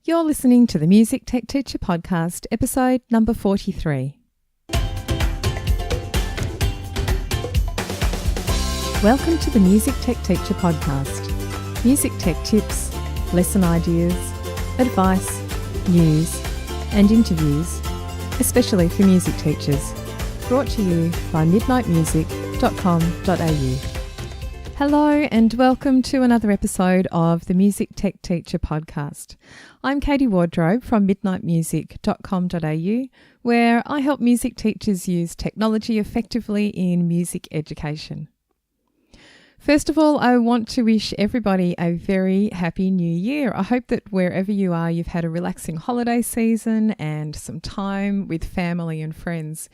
You're listening to the Music Tech Teacher Podcast, episode number 43. Welcome to the Music Tech Teacher Podcast. Music tech tips, lesson ideas, advice, news, and interviews, especially for music teachers. Brought to you by midnightmusic.com.au. Hello and welcome to another episode of the Music Tech Teacher Podcast. I'm Katie Wardrobe from midnightmusic.com.au, where I help music teachers use technology effectively in music education. First of all, I want to wish everybody a very happy new year. I hope that wherever you are, you've had a relaxing holiday season and some time with family and friends.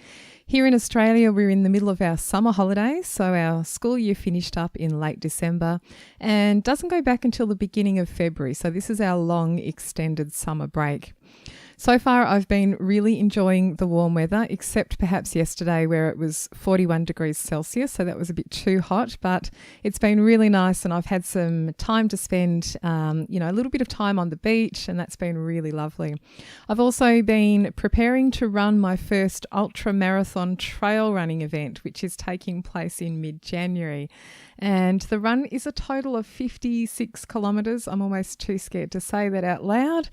Here in Australia, we're in the middle of our summer holidays, so our school year finished up in late December and doesn't go back until the beginning of February. So this is our long extended summer break. So far, I've been really enjoying the warm weather, except perhaps yesterday where it was 41 degrees Celsius, so that was a bit too hot, but it's been really nice and I've had some time to spend, a little bit of time on the beach, and that's been really lovely. I've also been preparing to run my first ultra marathon trail running event, which is taking place in mid-January. And the run is a total of 56 kilometres. I'm almost too scared to say that out loud,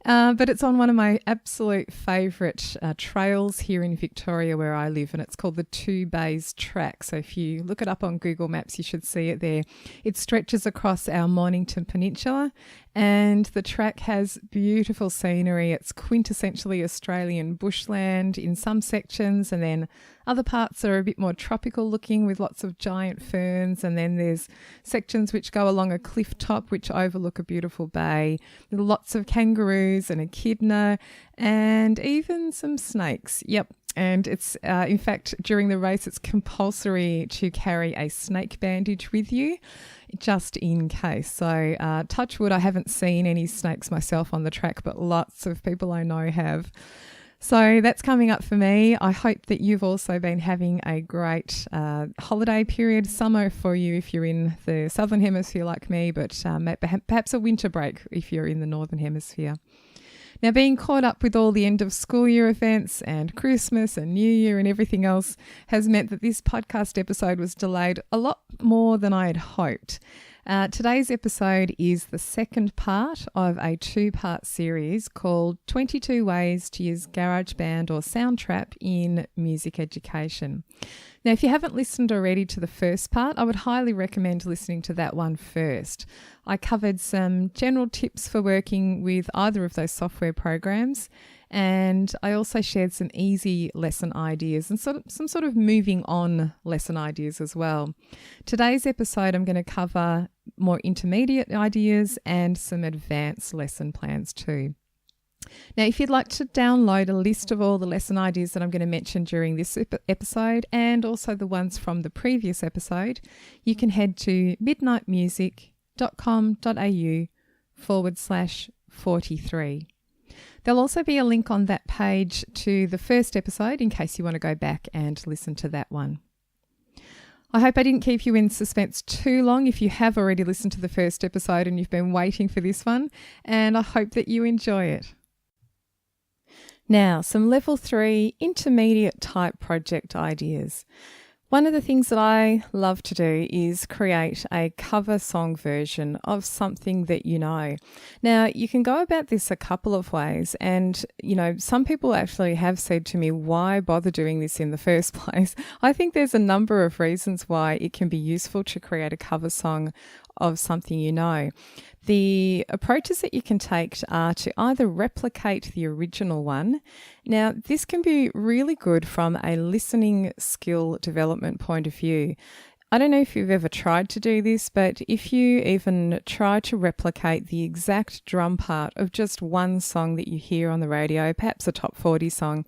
but it's on one of my absolute favourite trails here in Victoria where I live, and it's called the Two Bays Track. So if you look it up on Google Maps, you should see it there. It stretches across our Mornington Peninsula, and the track has beautiful scenery. It's quintessentially Australian bushland in some sections, and then other parts are a bit more tropical looking with lots of giant ferns, and then there's sections which go along a cliff top which overlook a beautiful bay with lots of kangaroos and echidna and even some snakes. Yep. And it's, in fact, during the race, it's compulsory to carry a snake bandage with you, just in case. So touch wood, I haven't seen any snakes myself on the track, but lots of people I know have. So that's coming up for me. I hope that you've also been having a great holiday period, summer for you if you're in the southern hemisphere like me, but perhaps a winter break if you're in the northern hemisphere. Now, being caught up with all the end of school year events and Christmas and New Year and everything else has meant that this podcast episode was delayed a lot more than I had hoped. Today's episode is the second part of a two-part series called 22 Ways to Use GarageBand or Soundtrap in Music Education. Now, if you haven't listened already to the first part, I would highly recommend listening to that one first. I covered some general tips for working with either of those software programs, and I also shared some easy lesson ideas and some sort of moving on lesson ideas as well. Today's episode, I'm going to cover more intermediate ideas and some advanced lesson plans too. Now, if you'd like to download a list of all the lesson ideas that I'm going to mention during this episode and also the ones from the previous episode, you can head to midnightmusic.com.au/43. There'll also be a link on that page to the first episode in case you want to go back and listen to that one. I hope I didn't keep you in suspense too long if you have already listened to the first episode and you've been waiting for this one, and I hope that you enjoy it. Now, some level 3 intermediate type project ideas. One of the things that I love to do is create a cover song version of something that you know. Now, you can go about this a couple of ways, and, some people actually have said to me, why bother doing this in the first place? I think there's a number of reasons why it can be useful to create a cover song of something you know. The approaches that you can take are to either replicate the original one. Now, this can be really good from a listening skill development point of view. I don't know if you've ever tried to do this, but if you even try to replicate the exact drum part of just one song that you hear on the radio, perhaps a top 40 song,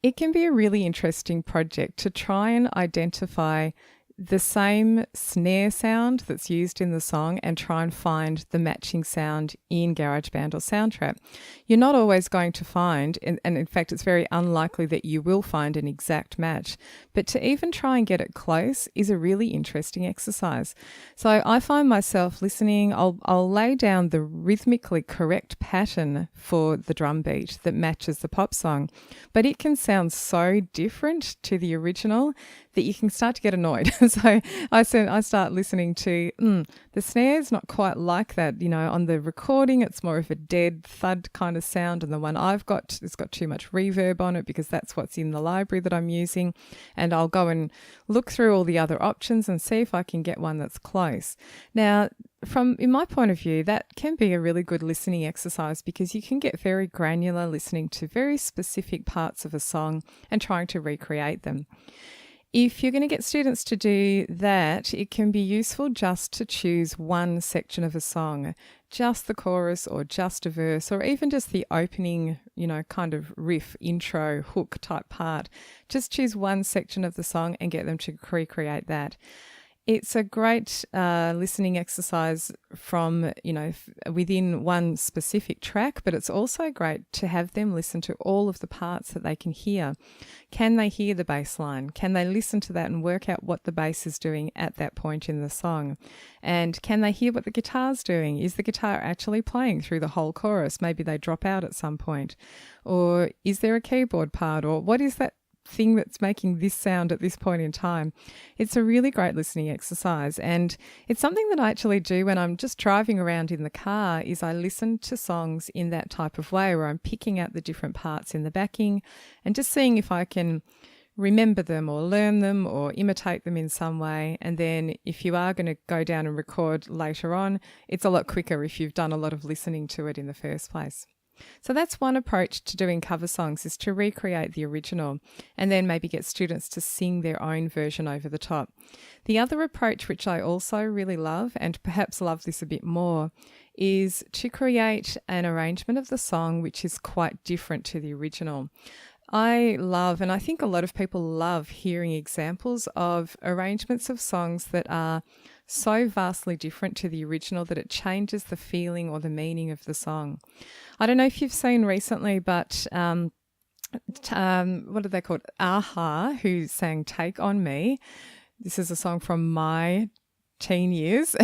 it can be a really interesting project to try and identify the same snare sound that's used in the song and try and find the matching sound in GarageBand or Soundtrap. You're not always going to find, and in fact it's very unlikely that you will find an exact match, but to even try and get it close is a really interesting exercise. So I find myself listening, I'll lay down the rhythmically correct pattern for the drum beat that matches the pop song, but it can sound so different to the original that you can start to get annoyed. So I start listening to, the snare's not quite like that. You know, on the recording, it's more of a dead thud kind of sound. And the one I've got, it's got too much reverb on it because that's what's in the library that I'm using. And I'll go and look through all the other options and see if I can get one that's close. Now, in my point of view, that can be a really good listening exercise because you can get very granular listening to very specific parts of a song and trying to recreate them. If you're going to get students to do that, it can be useful just to choose one section of a song, just the chorus or just a verse, or even just the opening, kind of riff, intro, hook type part. Just choose one section of the song and get them to recreate that. It's a great listening exercise from, within one specific track, but it's also great to have them listen to all of the parts that they can hear. Can they hear the bass line? Can they listen to that and work out what the bass is doing at that point in the song? And can they hear what the guitar's doing? Is the guitar actually playing through the whole chorus? Maybe they drop out at some point. Or is there a keyboard part? Or what is that thing that's making this sound at this point in time? It's a really great listening exercise, and it's something that I actually do when I'm just driving around in the car. Is I listen to songs in that type of way where I'm picking out the different parts in the backing and just seeing if I can remember them or learn them or imitate them in some way. And then if you are going to go down and record later on, it's a lot quicker if you've done a lot of listening to it in the first place. So that's one approach to doing cover songs, is to recreate the original and then maybe get students to sing their own version over the top. The other approach, which I also really love, and perhaps love this a bit more, is to create an arrangement of the song which is quite different to the original. I love, and I think a lot of people love, hearing examples of arrangements of songs that are so vastly different to the original that it changes the feeling or the meaning of the song. I don't know if you've seen recently, but what are they called? Aha, who sang Take On Me. This is a song from my teen years.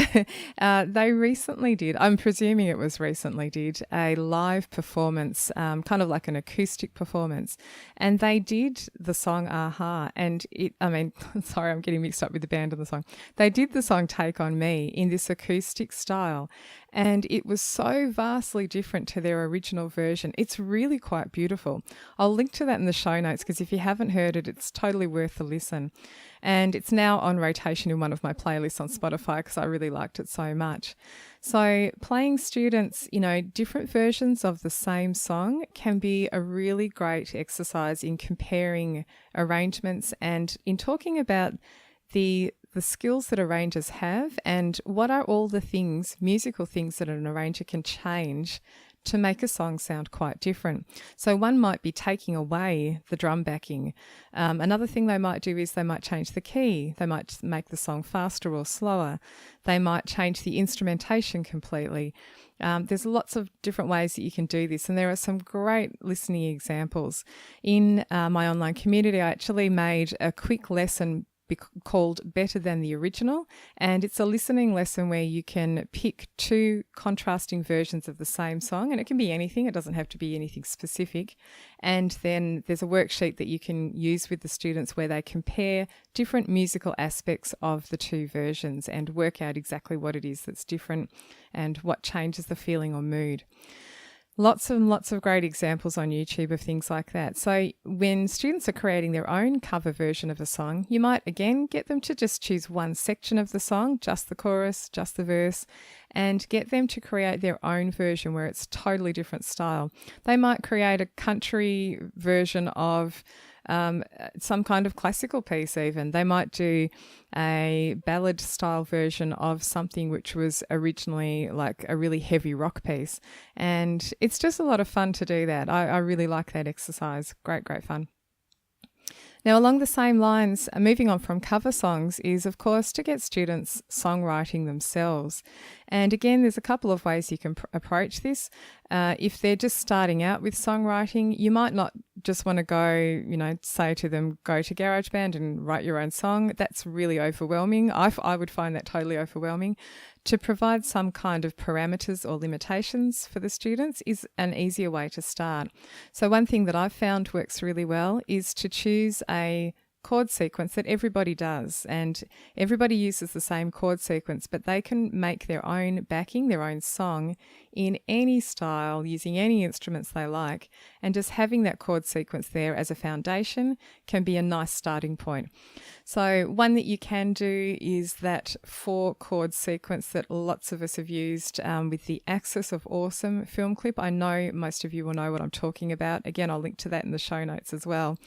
They recently did, I'm presuming it was recently, did a live performance, kind of like an acoustic performance. And they did the song Aha. And sorry, I'm getting mixed up with the band and the song. They did the song Take On Me in this acoustic style. And it was so vastly different to their original version. It's really quite beautiful. I'll link to that in the show notes because if you haven't heard it, it's totally worth a listen. And it's now on rotation in one of my playlists on Spotify because I really liked it so much. So playing students, different versions of the same song can be a really great exercise in comparing arrangements and in talking about the skills that arrangers have and what are all the things, musical things, that an arranger can change to make a song sound quite different. So one might be taking away the drum backing. Another thing they might do is they might change the key. They might make the song faster or slower. They might change the instrumentation completely. There's lots of different ways that you can do this, and there are some great listening examples. In my online community, I actually made a quick lesson called Better Than the Original, and it's a listening lesson where you can pick two contrasting versions of the same song, and it can be anything, it doesn't have to be anything specific. And then there's a worksheet that you can use with the students where they compare different musical aspects of the two versions and work out exactly what it is that's different and what changes the feeling or mood. Lots and lots of great examples on YouTube of things like that. So when students are creating their own cover version of a song, you might again get them to just choose one section of the song, just the chorus, just the verse, and get them to create their own version where it's totally different style. They might create a country version of some kind of classical piece even. They might do a ballad style version of something which was originally like a really heavy rock piece. And it's just a lot of fun to do that. I really like that exercise. Great fun. Now, along the same lines, moving on from cover songs is, of course, to get students songwriting themselves. And again, there's a couple of ways you can approach this. If they're just starting out with songwriting, you might not just want to go, say to them, go to GarageBand and write your own song. That's really overwhelming. I would find that totally overwhelming. To provide some kind of parameters or limitations for the students is an easier way to start. So one thing that I've found works really well is to choose a chord sequence that everybody does, and everybody uses the same chord sequence, but they can make their own backing, their own song in any style, using any instruments they like, and just having that chord sequence there as a foundation can be a nice starting point. So one that you can do is that 4-chord sequence that lots of us have used with the Axis of Awesome film clip. I know most of you will know what I'm talking about. Again, I'll link to that in the show notes as well.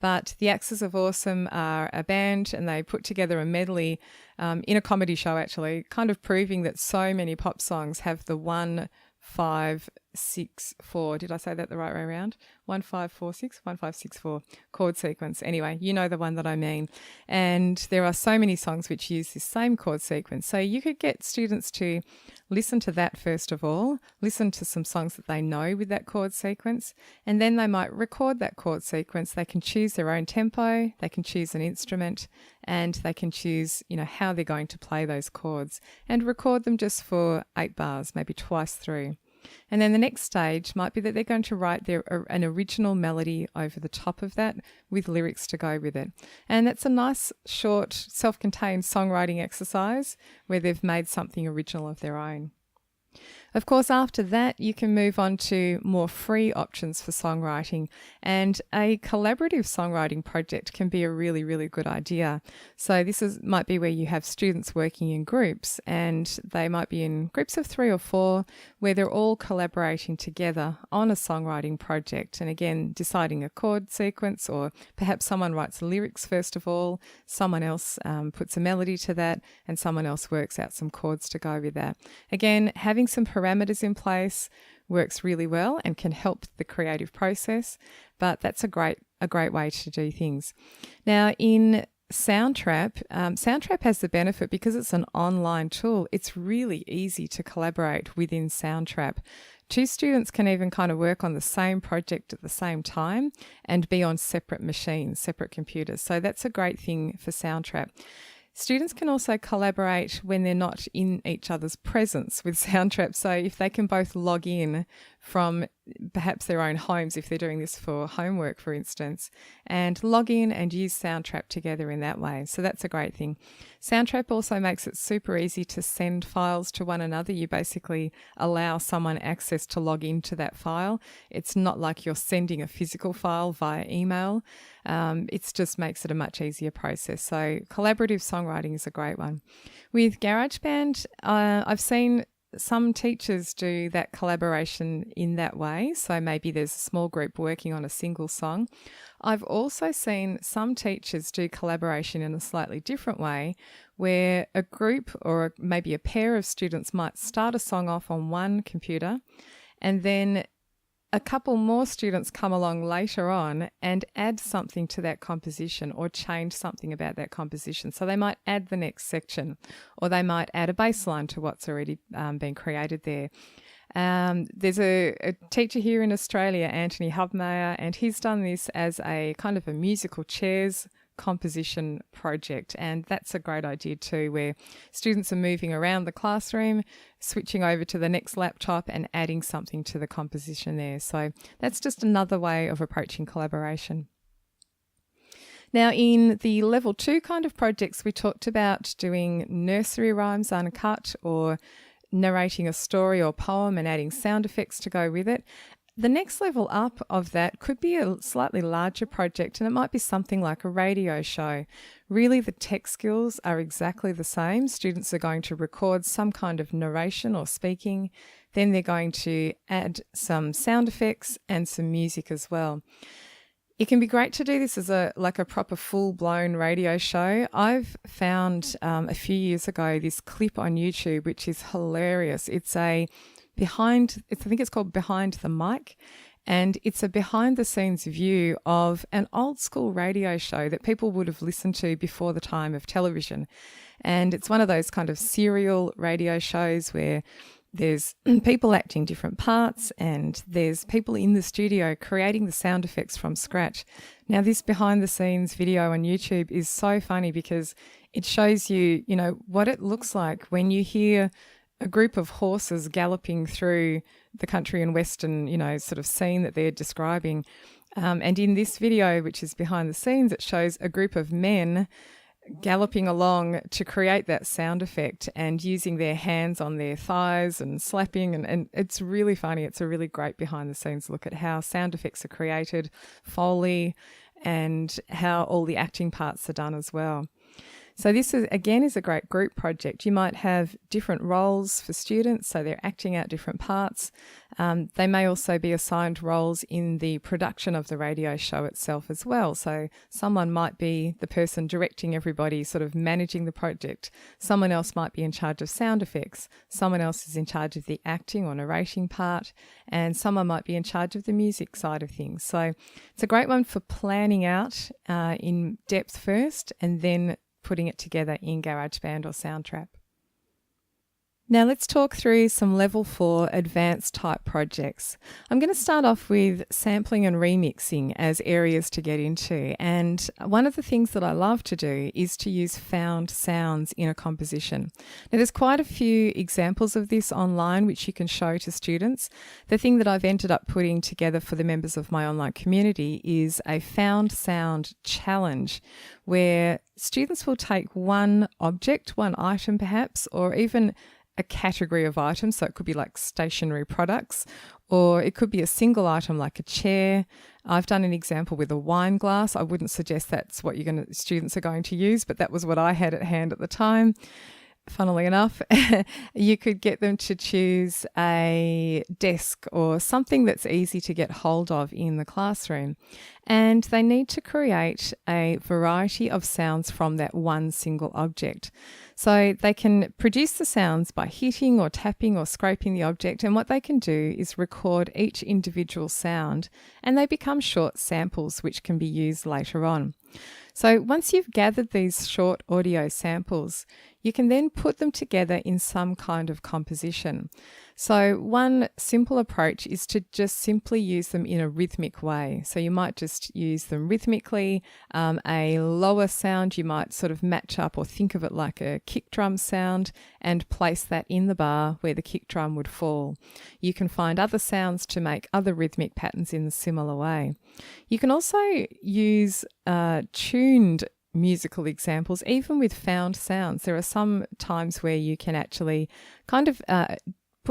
But the Axis of Awesome are a band, and they put together a medley in a comedy show, actually, kind of proving that so many pop songs have the 1, 5, 6, 4. Did I say that the right way around? 1, 5, 4, 6, 1, 5, 6, 4 chord sequence. Anyway, you know the one that I mean. And there are so many songs which use this same chord sequence. So you could get students to listen to that first of all, listen to some songs that they know with that chord sequence, and then they might record that chord sequence. They can choose their own tempo, they can choose an instrument, and they can choose, how they're going to play those chords, and record them just for 8 bars, maybe twice through. And then the next stage might be that they're going to write an original melody over the top of that with lyrics to go with it. And that's a nice, short, self-contained songwriting exercise where they've made something original of their own. Of course, after that, you can move on to more free options for songwriting, and a collaborative songwriting project can be a really, really good idea. So this might be where you have students working in groups, and they might be in groups of 3 or 4 where they're all collaborating together on a songwriting project. And again, deciding a chord sequence, or perhaps someone writes lyrics first of all, someone else puts a melody to that, and someone else works out some chords to go with that. Again, having some parameters in place works really well and can help the creative process, but that's a great way to do things. Now, in Soundtrap, Soundtrap has the benefit, because it's an online tool, it's really easy to collaborate within Soundtrap. 2 students can even kind of work on the same project at the same time and be on separate machines, separate computers. So that's a great thing for Soundtrap. Students can also collaborate when they're not in each other's presence with Soundtrap. So if they can both log in from perhaps their own homes, if they're doing this for homework, for instance, and log in and use Soundtrap together in that way. So that's a great thing. Soundtrap also makes it super easy to send files to one another. You basically allow someone access to log into that file. It's not like you're sending a physical file via email. It just makes it a much easier process. So collaborative songwriting is a great one. With GarageBand, I've seen some teachers do that collaboration in that way. So maybe there's a small group working on a single song. I've also seen some teachers do collaboration in a slightly different way, where a group or maybe a pair of students might start a song off on one computer, and then a couple more students come along later on and add something to that composition or change something about that composition. So they might add the next section, or they might add a bass line to what's already been created there. There's a teacher here in Australia, Anthony Hubmeyer, and he's done this as a kind of a musical chairs composition project, and that's a great idea too, where students are moving around the classroom, switching over to the next laptop and adding something to the composition there. So that's just another way of approaching collaboration. Now, in the level 2 kind of projects, we talked about doing nursery rhymes uncut, or narrating a story or poem and adding sound effects to go with it. The next level up of that could be a slightly larger project, and it might be something like a radio show. Really, the tech skills are exactly the same. Students are going to record some kind of narration or speaking. Then they're going to add some sound effects and some music as well. It can be great to do this as a proper full-blown radio show. I've found a few years ago this clip on YouTube, which is hilarious. I think it's called Behind the Mic, And it's a behind the scenes view of an old school radio show that people would have listened to before the time of television. And it's one of those kind of serial radio shows where there's people acting different parts and there's people in the studio creating the sound effects from scratch. Now, this behind the scenes video on YouTube is so funny because it shows you, what it looks like when you hear a group of horses galloping through the country and western, sort of scene that they're describing. And in this video, which is behind the scenes, it shows a group of men galloping along to create that sound effect and using their hands on their thighs and slapping. And it's really funny. It's a really great behind the scenes look at how sound effects are created, Foley, and how all the acting parts are done as well. So this is a great group project. You might have different roles for students, so they're acting out different parts. They may also be assigned roles in the production of the radio show itself as well. So someone might be the person directing everybody, sort of managing the project. Someone else might be in charge of sound effects. Someone else is in charge of the acting or narrating part. And someone might be in charge of the music side of things. So it's a great one for planning out in depth first and then putting it together in GarageBand or Soundtrap. Now let's talk through some level 4 advanced type projects. I'm going to start off with sampling and remixing as areas to get into. And one of the things that I love to do is to use found sounds in a composition. Now there's quite a few examples of this online which you can show to students. The thing that I've ended up putting together for the members of my online community is a found sound challenge where students will take one object, one item perhaps, or even a category of items. So it could be like stationery products, or it could be a single item like a chair. I've done an example with a wine glass. I wouldn't suggest that's what students are going to use, but that was what I had at hand at the time. Funnily enough, you could get them to choose a desk or something that's easy to get hold of in the classroom. And they need to create a variety of sounds from that one single object. So they can produce the sounds by hitting or tapping or scraping the object. And what they can do is record each individual sound, and they become short samples which can be used later on. So once you've gathered these short audio samples, you can then put them together in some kind of composition. So one simple approach is to just simply use them in a rhythmic way. So you might just use them rhythmically. A lower sound you might sort of match up or think of it like a kick drum sound and place that in the bar where the kick drum would fall. You can find other sounds to make other rhythmic patterns in a similar way. You can also use tuned musical examples, even with found sounds. There are some times where you can actually kind of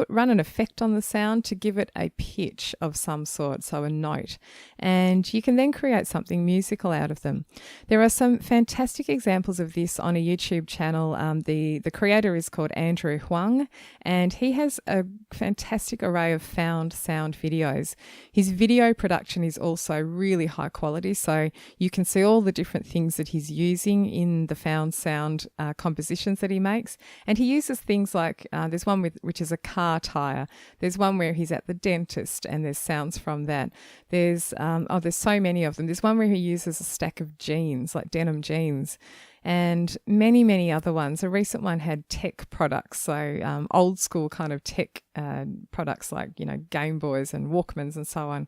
run an effect on the sound to give it a pitch of some sort, so a note, and you can then create something musical out of them. There are some fantastic examples of this on a YouTube channel. The creator is called Andrew Huang, and he has a fantastic array of found sound videos. His video production is also really high quality, so you can see all the different things that he's using in the found sound compositions that he makes. And he uses things like, there's one which is a car tire. There's one where he's at the dentist and there's sounds from that. There's so many of them. There's one where he uses a stack of jeans, like denim jeans, and many, many other ones. A recent one had tech products, so old school kind of tech products like, Game Boys and Walkmans and so on.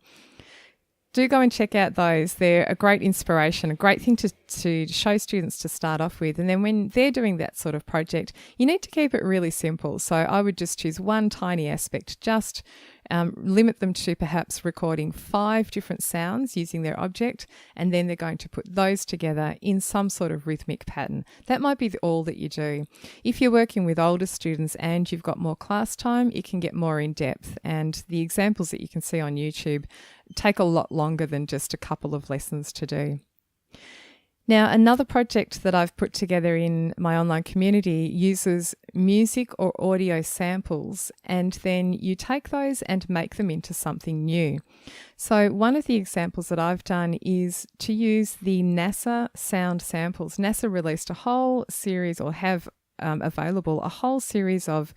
Do go and check out those. They're a great inspiration, a great thing to show students to start off with. And then when they're doing that sort of project, you need to keep it really simple. So I would just choose one tiny aspect, just limit them to perhaps recording 5 different sounds using their object, and then they're going to put those together in some sort of rhythmic pattern. That might be all that you do. If you're working with older students and you've got more class time, it can get more in depth, and the examples that you can see on YouTube take a lot longer than just a couple of lessons to do. Now, another project that I've put together in my online community uses music or audio samples, and then you take those and make them into something new. So one of the examples that I've done is to use the NASA sound samples. NASA released a whole series, or have available a whole series of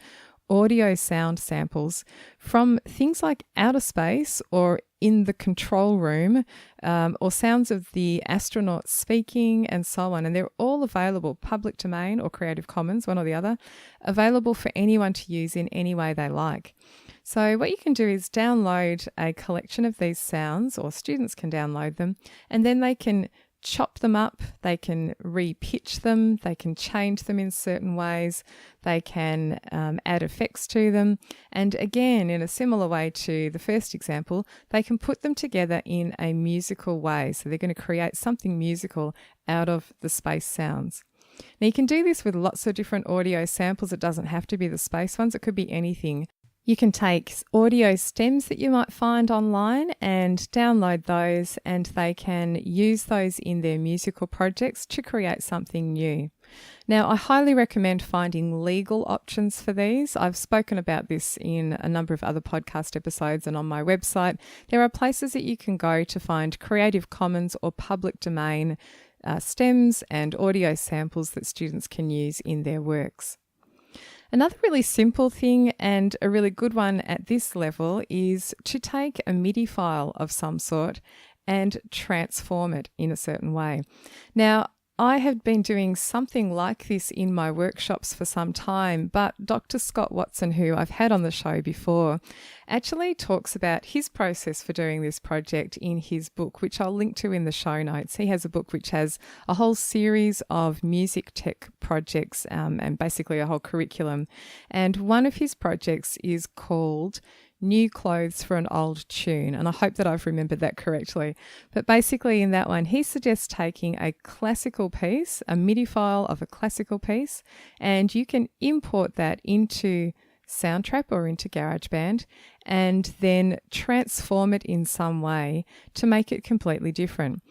audio sound samples from things like outer space or in the control room, or sounds of the astronauts speaking and so on. And they're all available, public domain or Creative Commons, one or the other, available for anyone to use in any way they like. So what you can do is download a collection of these sounds, or students can download them, and then they can chop them up, they can re-pitch them, they can change them in certain ways, they can add effects to them, and again, in a similar way to the first example, they can put them together in a musical way. So they're going to create something musical out of the space sounds. Now you can do this with lots of different audio samples. It doesn't have to be the space ones, it could be anything. You can take audio stems that you might find online and download those, and they can use those in their musical projects to create something new. Now, I highly recommend finding legal options for these. I've spoken about this in a number of other podcast episodes and on my website. There are places that you can go to find Creative Commons or public domain stems and audio samples that students can use in their works. Another really simple thing, and a really good one at this level, is to take a MIDI file of some sort and transform it in a certain way. Now, I have been doing something like this in my workshops for some time, but Dr. Scott Watson, who I've had on the show before, actually talks about his process for doing this project in his book, which I'll link to in the show notes. He has a book which has a whole series of music tech projects and basically a whole curriculum. And one of his projects is called New Clothes for an Old Tune, and I hope that I've remembered that correctly. But basically in that one, he suggests taking a classical piece, a MIDI file of a classical piece, and you can import that into Soundtrap or into GarageBand and then transform it in some way to make it completely different.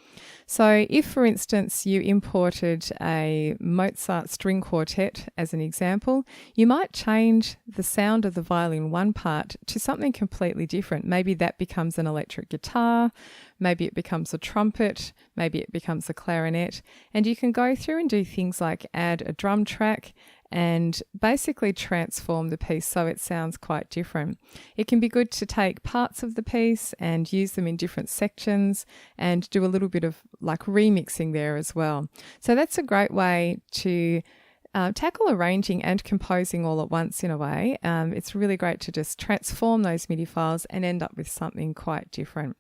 So if, for instance, you imported a Mozart string quartet as an example, you might change the sound of the violin one part to something completely different. Maybe that becomes an electric guitar, maybe it becomes a trumpet, maybe it becomes a clarinet, and you can go through and do things like add a drum track and basically transform the piece so it sounds quite different. It can be good to take parts of the piece and use them in different sections and do a little bit of like remixing there as well. So that's a great way to tackle arranging and composing all at once in a way. It's really great to just transform those MIDI files and end up with something quite different.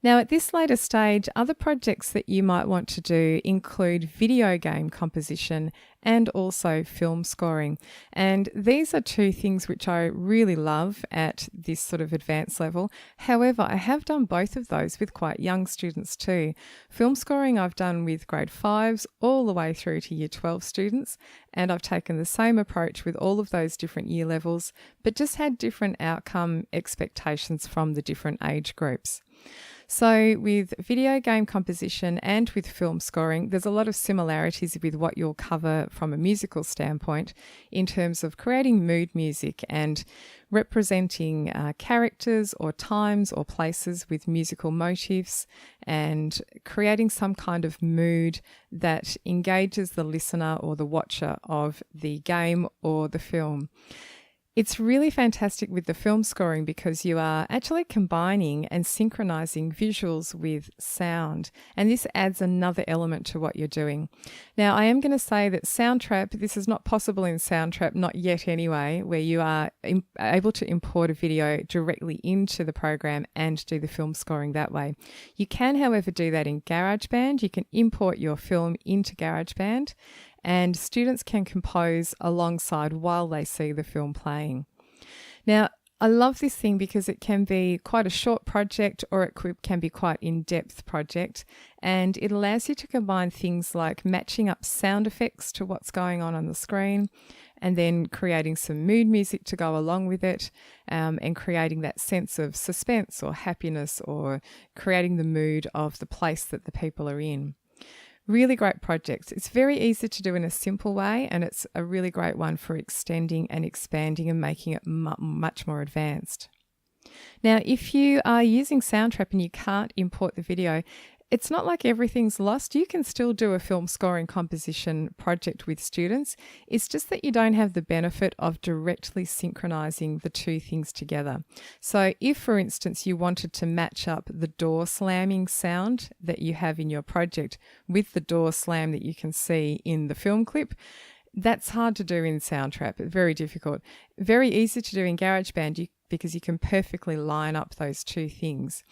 Now, at this later stage, other projects that you might want to do include video game composition and also film scoring. And these are two things which I really love at this sort of advanced level. However, I have done both of those with quite young students too. Film scoring I've done with grade 5s all the way through to year 12 students, and I've taken the same approach with all of those different year levels, but just had different outcome expectations from the different age groups. So with video game composition and with film scoring, there's a lot of similarities with what you'll cover from a musical standpoint in terms of creating mood music and representing characters or times or places with musical motifs and creating some kind of mood that engages the listener or the watcher of the game or the film. It's really fantastic with the film scoring because you are actually combining and synchronizing visuals with sound, and this adds another element to what you're doing. Now, I am going to say that Soundtrap, this is not possible in Soundtrap, not yet anyway, where you are able to import a video directly into the program and do the film scoring that way. You can, however, do that in GarageBand. You can import your film into GarageBand, and students can compose alongside while they see the film playing. Now, I love this thing because it can be quite a short project or it can be quite in-depth project, and it allows you to combine things like matching up sound effects to what's going on the screen and then creating some mood music to go along with it, and creating that sense of suspense or happiness or creating the mood of the place that the people are in. Really great projects. It's very easy to do in a simple way, and it's a really great one for extending and expanding and making it much more advanced. Now, if you are using Soundtrap and you can't import the video, It's not like everything's lost. You can still do a film score and composition project with students. It's just that you don't have the benefit of directly synchronizing the two things together. So if, for instance, you wanted to match up the door slamming sound that you have in your project with the door slam that you can see in the film clip, that's hard to do in Soundtrap. It's very difficult. Very easy to do in GarageBand because you can perfectly line up those two things.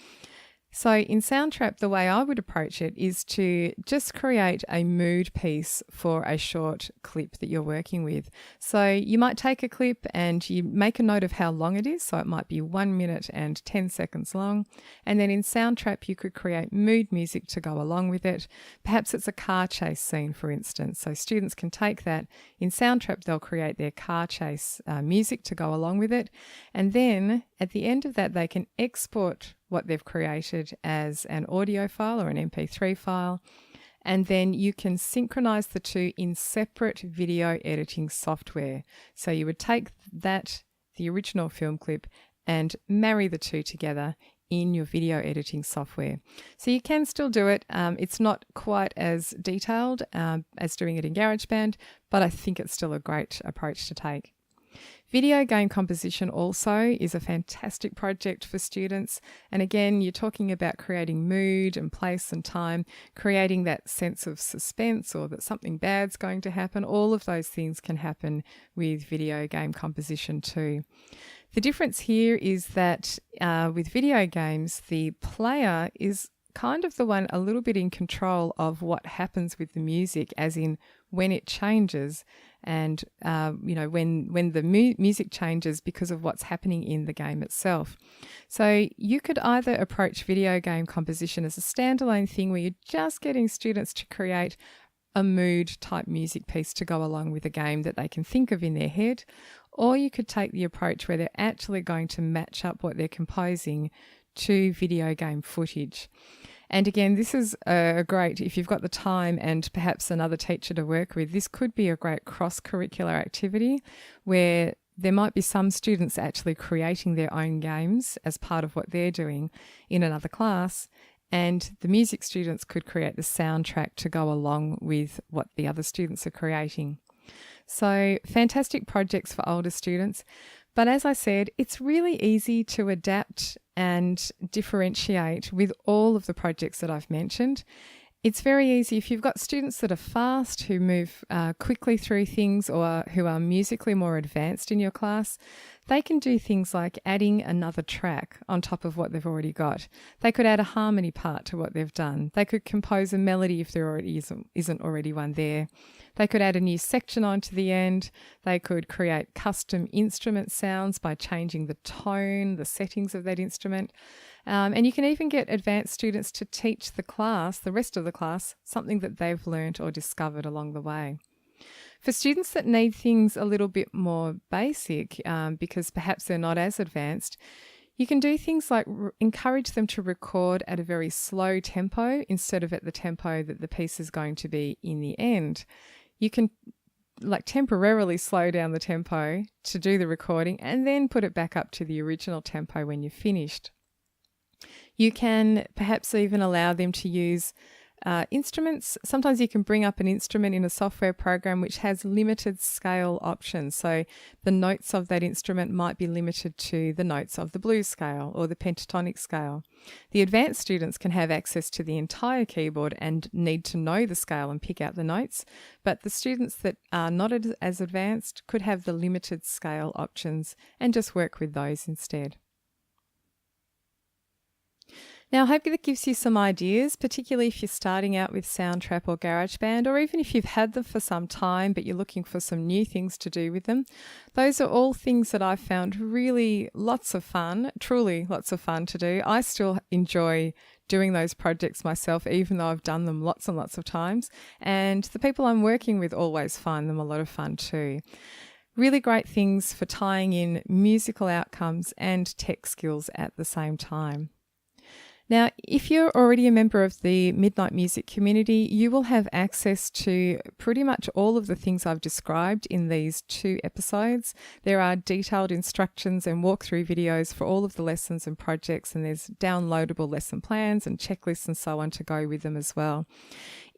So in Soundtrap, the way I would approach it is to just create a mood piece for a short clip that you're working with. So you might take a clip and you make a note of how long it is. So it might be 1 minute and 10 seconds long. And then in Soundtrap, you could create mood music to go along with it. Perhaps it's a car chase scene, for instance. So students can take that. In Soundtrap, they'll create their car chase music to go along with it. And then at the end of that, they can export what they've created as an audio file or an MP3 file, and then you can synchronize the two in separate video editing software. So you would take that, the original film clip, and marry the two together in your video editing software. So you can still do it. It's not quite as detailed as doing it in GarageBand, but I think it's still a great approach to take. Video game composition also is a fantastic project for students. And again, you're talking about creating mood and place and time, creating that sense of suspense or that something bad's going to happen. All of those things can happen with video game composition too. The difference here is that with video games, the player is kind of the one a little bit in control of what happens with the music, as in when it changes and, when the music changes because of what's happening in the game itself. So you could either approach video game composition as a standalone thing where you're just getting students to create a mood type music piece to go along with a game that they can think of in their head, or you could take the approach where they're actually going to match up what they're composing to video game footage. And again, this is a great, if you've got the time and perhaps another teacher to work with, this could be a great cross-curricular activity where there might be some students actually creating their own games as part of what they're doing in another class, and the music students could create the soundtrack to go along with what the other students are creating. So fantastic projects for older students. But as I said, it's really easy to adapt and differentiate with all of the projects that I've mentioned. It's very easy if you've got students that are fast, who move quickly through things, or who are musically more advanced in your class. They can do things like adding another track on top of what they've already got. They could add a harmony part to what they've done. They could compose a melody if there already isn't already one there. They could add a new section onto the end. They could create custom instrument sounds by changing the tone, the settings of that instrument. And you can even get advanced students to teach the class, the rest of the class, something that they've learnt or discovered along the way. For students that need things a little bit more basic, because perhaps they're not as advanced, you can do things like encourage them to record at a very slow tempo instead of at the tempo that the piece is going to be in the end. You can temporarily slow down the tempo to do the recording and then put it back up to the original tempo when you're finished. You can perhaps even allow them to use instruments. Sometimes you can bring up an instrument in a software program which has limited scale options. So the notes of that instrument might be limited to the notes of the blues scale or the pentatonic scale. The advanced students can have access to the entire keyboard and need to know the scale and pick out the notes. But the students that are not as advanced could have the limited scale options and just work with those instead. Now, I hope that gives you some ideas, particularly if you're starting out with Soundtrap or GarageBand, or even if you've had them for some time but you're looking for some new things to do with them. Those are all things that I've found really lots of fun, truly lots of fun to do. I still enjoy doing those projects myself, even though I've done them lots and lots of times. And the people I'm working with always find them a lot of fun too. Really great things for tying in musical outcomes and tech skills at the same time. Now, if you're already a member of the Midnight Music community, you will have access to pretty much all of the things I've described in these 2 episodes. There are detailed instructions and walkthrough videos for all of the lessons and projects, and there's downloadable lesson plans and checklists and so on to go with them as well.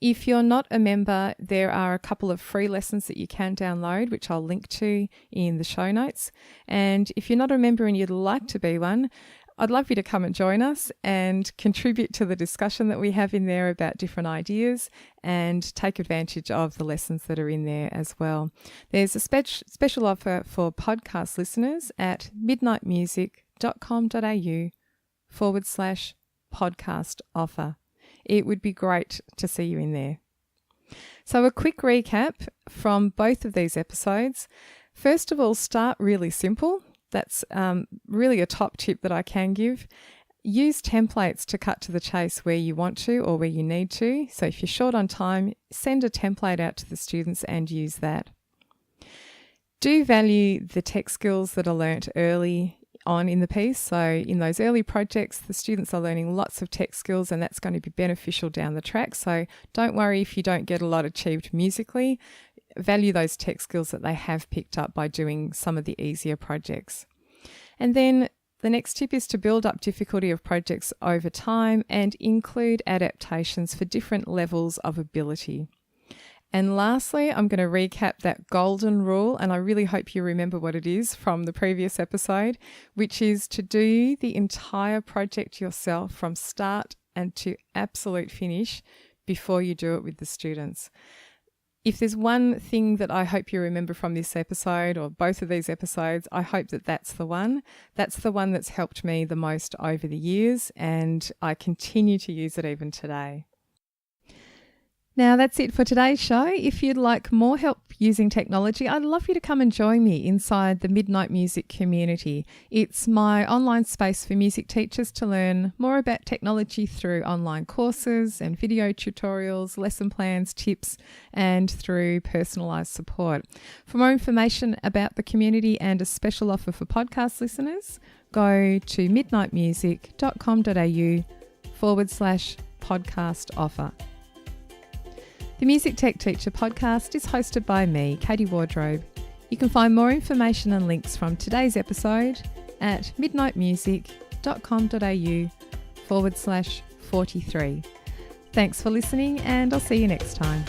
If you're not a member, there are a couple of free lessons that you can download, which I'll link to in the show notes. And if you're not a member and you'd like to be one, I'd love you to come and join us and contribute to the discussion that we have in there about different ideas and take advantage of the lessons that are in there as well. There's a special offer for podcast listeners at midnightmusic.com.au/podcast offer. It would be great to see you in there. So a quick recap from both of these episodes. First of all, start really simple. That's really a top tip that I can give. Use templates to cut to the chase where you want to or where you need to. So if you're short on time, send a template out to the students and use that. Do value the tech skills that are learnt early on in the piece. So in those early projects, the students are learning lots of tech skills, and that's going to be beneficial down the track. So don't worry if you don't get a lot achieved musically. Value those tech skills that they have picked up by doing some of the easier projects. And then the next tip is to build up difficulty of projects over time and include adaptations for different levels of ability. And lastly, I'm going to recap that golden rule, and I really hope you remember what it is from the previous episode, which is to do the entire project yourself from start and to absolute finish before you do it with the students. If there's one thing that I hope you remember from this episode or both of these episodes, I hope that that's the one. That's the one that's helped me the most over the years, and I continue to use it even today. Now that's it for today's show. If you'd like more help using technology, I'd love you to come and join me inside the Midnight Music community. It's my online space for music teachers to learn more about technology through online courses and video tutorials, lesson plans, tips, and through personalised support. For more information about the community and a special offer for podcast listeners, go to midnightmusic.com.au/podcast offer. The Music Tech Teacher podcast is hosted by me, Katie Wardrobe. You can find more information and links from today's episode at midnightmusic.com.au/43. Thanks for listening, and I'll see you next time.